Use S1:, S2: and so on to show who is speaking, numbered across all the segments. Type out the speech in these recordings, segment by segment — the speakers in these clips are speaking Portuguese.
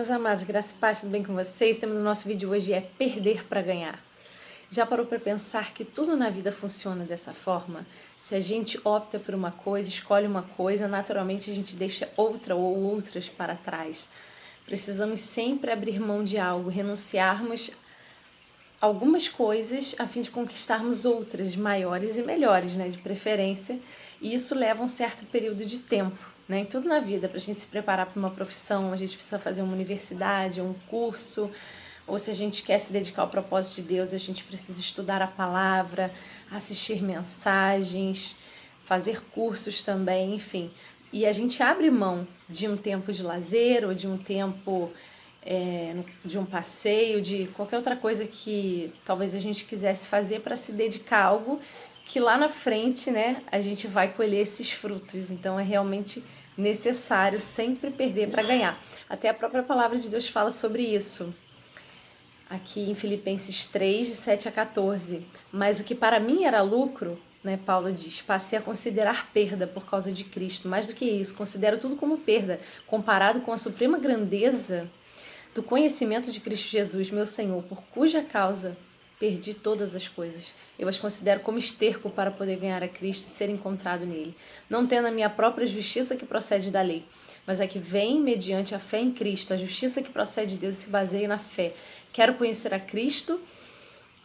S1: meus amados, graça e paz, tudo bem com vocês? O tema do nosso vídeo hoje é perder para ganhar. Já parou para pensar que tudo na vida funciona dessa forma? Se a gente opta por uma coisa, escolhe uma coisa, naturalmente a gente deixa outra ou outras para trás. Precisamos sempre abrir mão de algo, renunciarmos algumas coisas a fim de conquistarmos outras maiores e melhores, de preferência, e isso leva um certo período de tempo, em tudo na vida. Para a gente se preparar para uma profissão, a gente precisa fazer uma universidade, um curso, ou se a gente quer se dedicar ao propósito de Deus, a gente precisa estudar a palavra, assistir mensagens, fazer cursos também, enfim. E a gente abre mão de um tempo de lazer ou de um tempo de um passeio, de qualquer outra coisa que talvez a gente quisesse fazer para se dedicar a algo que lá na frente, a gente vai colher esses frutos. Então é realmente necessário sempre perder para ganhar. Até a própria palavra de Deus fala sobre isso. Aqui em Filipenses 3, de 7 a 14. Mas o que para mim era lucro, Paulo diz, passei a considerar perda por causa de Cristo. Mais do que isso, considero tudo como perda, comparado com a suprema grandeza do conhecimento de Cristo Jesus, meu Senhor, por cuja causa perdi todas as coisas. Eu as considero como esterco para poder ganhar a Cristo e ser encontrado nele, não tendo a minha própria justiça que procede da lei, mas a que vem mediante a fé em Cristo, a justiça que procede de Deus e se baseia na fé. Quero conhecer a Cristo,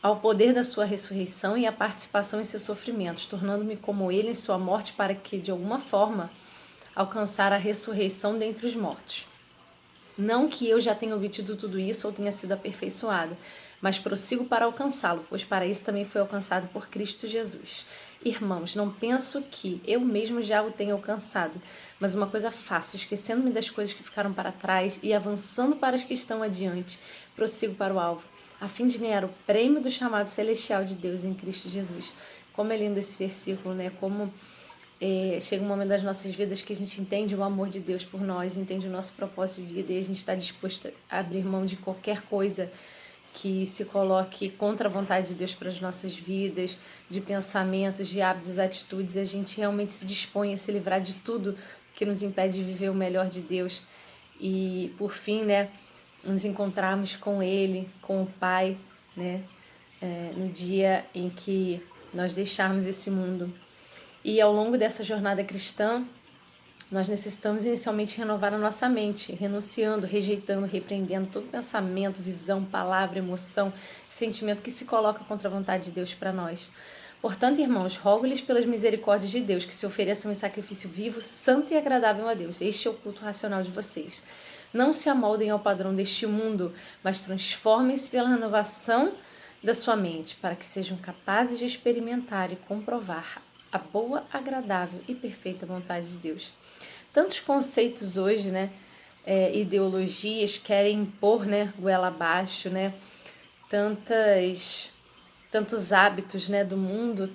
S1: ao poder da sua ressurreição e a participação em seus sofrimentos, tornando-me como ele em sua morte, para que, de alguma forma, alcançar a ressurreição dentre os mortos. Não que eu já tenha obtido tudo isso ou tenha sido aperfeiçoado, mas prossigo para alcançá-lo, pois para isso também fui alcançado por Cristo Jesus. Irmãos, não penso que eu mesmo já o tenha alcançado, mas uma coisa faço, esquecendo-me das coisas que ficaram para trás e avançando para as que estão adiante, prossigo para o alvo, a fim de ganhar o prêmio do chamado celestial de Deus em Cristo Jesus. Como é lindo esse versículo, Como chega um momento das nossas vidas que a gente entende o amor de Deus por nós, entende o nosso propósito de vida e a gente está disposto a abrir mão de qualquer coisa que se coloque contra a vontade de Deus para as nossas vidas, de pensamentos, de hábitos, atitudes. A gente realmente se dispõe a se livrar de tudo que nos impede de viver o melhor de Deus e, por fim, nos encontrarmos com Ele, com o Pai, no dia em que nós deixarmos esse mundo. E ao longo dessa jornada cristã, nós necessitamos inicialmente renovar a nossa mente, renunciando, rejeitando, repreendendo todo pensamento, visão, palavra, emoção, sentimento que se coloca contra a vontade de Deus para nós. Portanto, irmãos, rogo-lhes pelas misericórdias de Deus que se ofereçam em sacrifício vivo, santo e agradável a Deus. Este é o culto racional de vocês. Não se amoldem ao padrão deste mundo, mas transformem-se pela renovação da sua mente, para que sejam capazes de experimentar e comprovar a boa, agradável e perfeita vontade de Deus. Tantos conceitos hoje, ideologias querem impor, goela abaixo, tantos hábitos, do mundo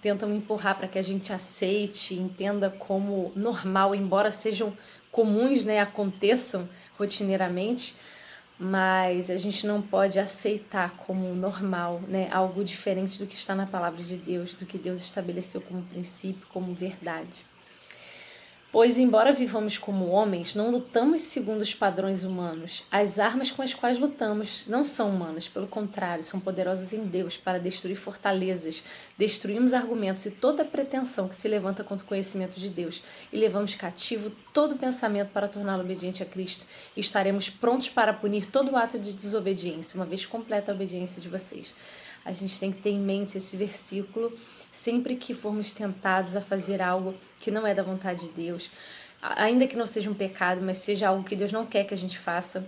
S1: tentam empurrar para que a gente aceite, entenda como normal, embora sejam comuns, aconteçam rotineiramente, mas a gente não pode aceitar como normal, algo diferente do que está na palavra de Deus, do que Deus estabeleceu como princípio, como verdade. Pois, embora vivamos como homens, não lutamos segundo os padrões humanos. As armas com as quais lutamos não são humanas, pelo contrário, são poderosas em Deus para destruir fortalezas, destruímos argumentos e toda pretensão que se levanta contra o conhecimento de Deus, e levamos cativo todo pensamento para torná-lo obediente a Cristo, e estaremos prontos para punir todo ato de desobediência, uma vez completa a obediência de vocês. A gente tem que ter em mente esse versículo sempre que formos tentados a fazer algo que não é da vontade de Deus, ainda que não seja um pecado, mas seja algo que Deus não quer que a gente faça.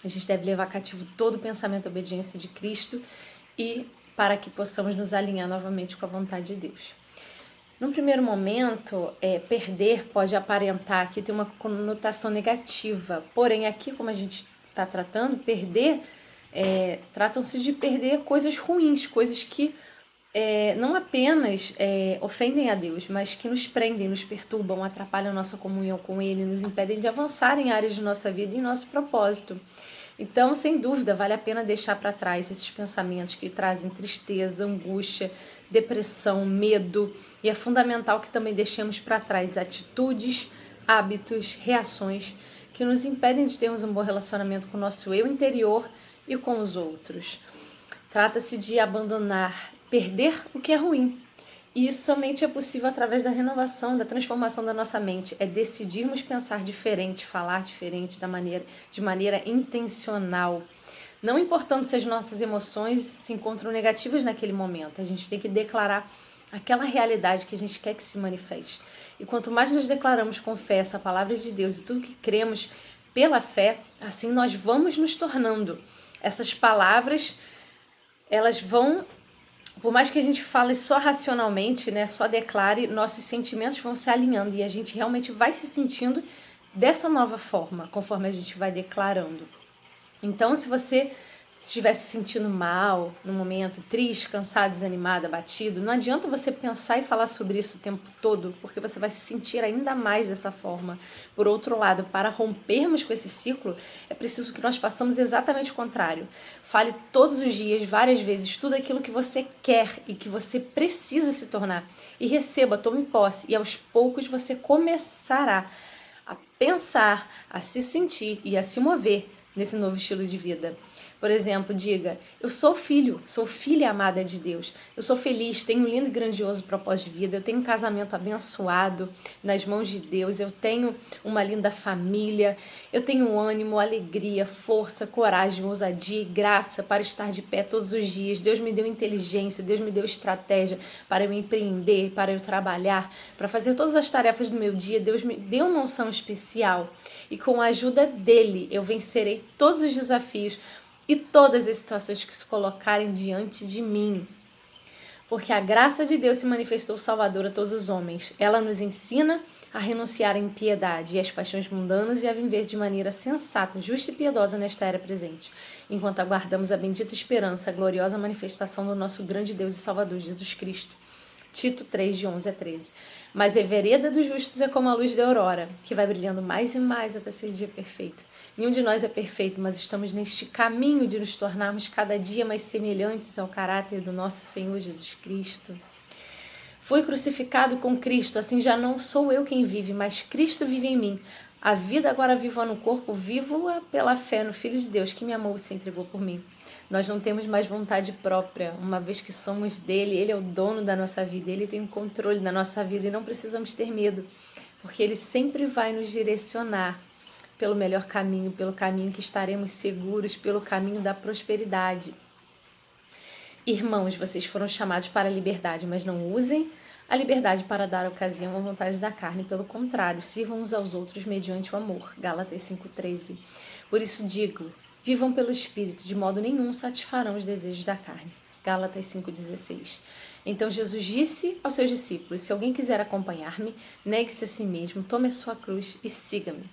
S1: A gente deve levar cativo todo o pensamento à obediência de Cristo e para que possamos nos alinhar novamente com a vontade de Deus. Num primeiro momento, perder pode aparentar que tem uma conotação negativa, porém aqui, como a gente está tratando, perder, tratam-se de perder coisas ruins, coisas que não apenas ofendem a Deus, mas que nos prendem, nos perturbam, atrapalham a nossa comunhão com Ele, nos impedem de avançar em áreas de nossa vida e em nosso propósito. Então, sem dúvida, vale a pena deixar para trás esses pensamentos que trazem tristeza, angústia, depressão, medo, e é fundamental que também deixemos para trás atitudes, hábitos, reações que nos impedem de termos um bom relacionamento com o nosso eu interior e com os outros. Trata-se de abandonar, perder o que é ruim. E isso somente é possível através da renovação, da transformação da nossa mente. É decidirmos pensar diferente, falar diferente, de maneira intencional. Não importando se as nossas emoções se encontram negativas naquele momento. A gente tem que declarar aquela realidade que a gente quer que se manifeste. E quanto mais nós declaramos com fé essa palavra de Deus e tudo que cremos pela fé, assim nós vamos nos tornando. Essas palavras, elas vão, por mais que a gente fale só racionalmente, né, só declare, nossos sentimentos vão se alinhando e a gente realmente vai se sentindo dessa nova forma, conforme a gente vai declarando. Então, se você estiver se sentindo mal, no momento, triste, cansado, desanimado, abatido, não adianta você pensar e falar sobre isso o tempo todo, porque você vai se sentir ainda mais dessa forma. Por outro lado, para rompermos com esse ciclo, é preciso que nós façamos exatamente o contrário. Fale todos os dias, várias vezes, tudo aquilo que você quer e que você precisa se tornar. E receba, tome posse, e aos poucos você começará a pensar, a se sentir e a se mover nesse novo estilo de vida. Por exemplo, diga, eu sou filho, sou filha amada de Deus, eu sou feliz, tenho um lindo e grandioso propósito de vida, eu tenho um casamento abençoado nas mãos de Deus, eu tenho uma linda família, eu tenho ânimo, alegria, força, coragem, ousadia e graça para estar de pé todos os dias. Deus me deu inteligência, Deus me deu estratégia para eu empreender, para eu trabalhar, para fazer todas as tarefas do meu dia. Deus me deu uma unção especial e com a ajuda dele eu vencerei todos os desafios e todas as situações que se colocarem diante de mim. Porque a graça de Deus se manifestou salvadora a todos os homens. Ela nos ensina a renunciar à impiedade e às paixões mundanas e a viver de maneira sensata, justa e piedosa nesta era presente, enquanto aguardamos a bendita esperança, a gloriosa manifestação do nosso grande Deus e Salvador Jesus Cristo. Tito 3, de 11 a 13. Mas a vereda dos justos é como a luz da aurora, que vai brilhando mais e mais até ser dia perfeito. Nenhum de nós é perfeito, mas estamos neste caminho de nos tornarmos cada dia mais semelhantes ao caráter do nosso Senhor Jesus Cristo. Fui crucificado com Cristo, assim já não sou eu quem vive, mas Cristo vive em mim. A vida agora viva no corpo, vivo-a pela fé no Filho de Deus, que me amou e se entregou por mim. Nós não temos mais vontade própria, uma vez que somos dele, ele é o dono da nossa vida, ele tem o controle da nossa vida e não precisamos ter medo, porque ele sempre vai nos direcionar pelo melhor caminho, pelo caminho que estaremos seguros, pelo caminho da prosperidade. Irmãos, vocês foram chamados para a liberdade, mas não usem a liberdade para dar ocasião à vontade da carne, pelo contrário, sirvam uns aos outros mediante o amor. Gálatas 5,13. Por isso digo, vivam pelo Espírito, de modo nenhum satisfarão os desejos da carne. Gálatas 5,16. Então Jesus disse aos seus discípulos, se alguém quiser acompanhar-me, negue-se a si mesmo, tome a sua cruz e siga-me.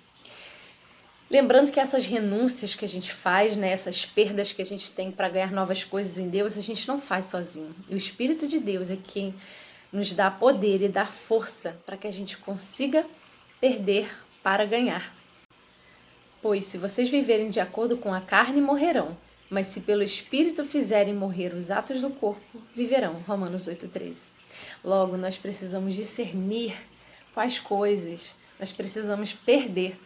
S1: Lembrando que essas renúncias que a gente faz, né, essas perdas que a gente tem para ganhar novas coisas em Deus, a gente não faz sozinho. O Espírito de Deus é quem nos dá poder e dá força para que a gente consiga perder para ganhar. Pois se vocês viverem de acordo com a carne, morrerão. Mas se pelo Espírito fizerem morrer os atos do corpo, viverão. Romanos 8,13. Logo, nós precisamos discernir quais coisas nós precisamos perder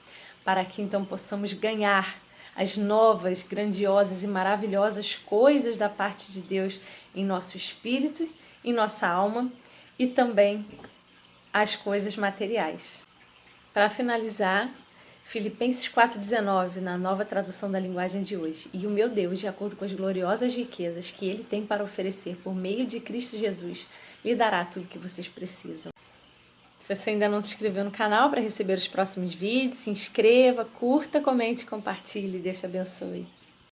S1: para que então possamos ganhar as novas, grandiosas e maravilhosas coisas da parte de Deus em nosso espírito, em nossa alma e também as coisas materiais. Para finalizar, Filipenses 4,19, na nova tradução da linguagem de hoje. E o meu Deus, de acordo com as gloriosas riquezas que Ele tem para oferecer por meio de Cristo Jesus, lhe dará tudo o que vocês precisam. Se você ainda não se inscreveu no canal para receber os próximos vídeos, se inscreva, curta, comente, compartilhe. Deus te abençoe.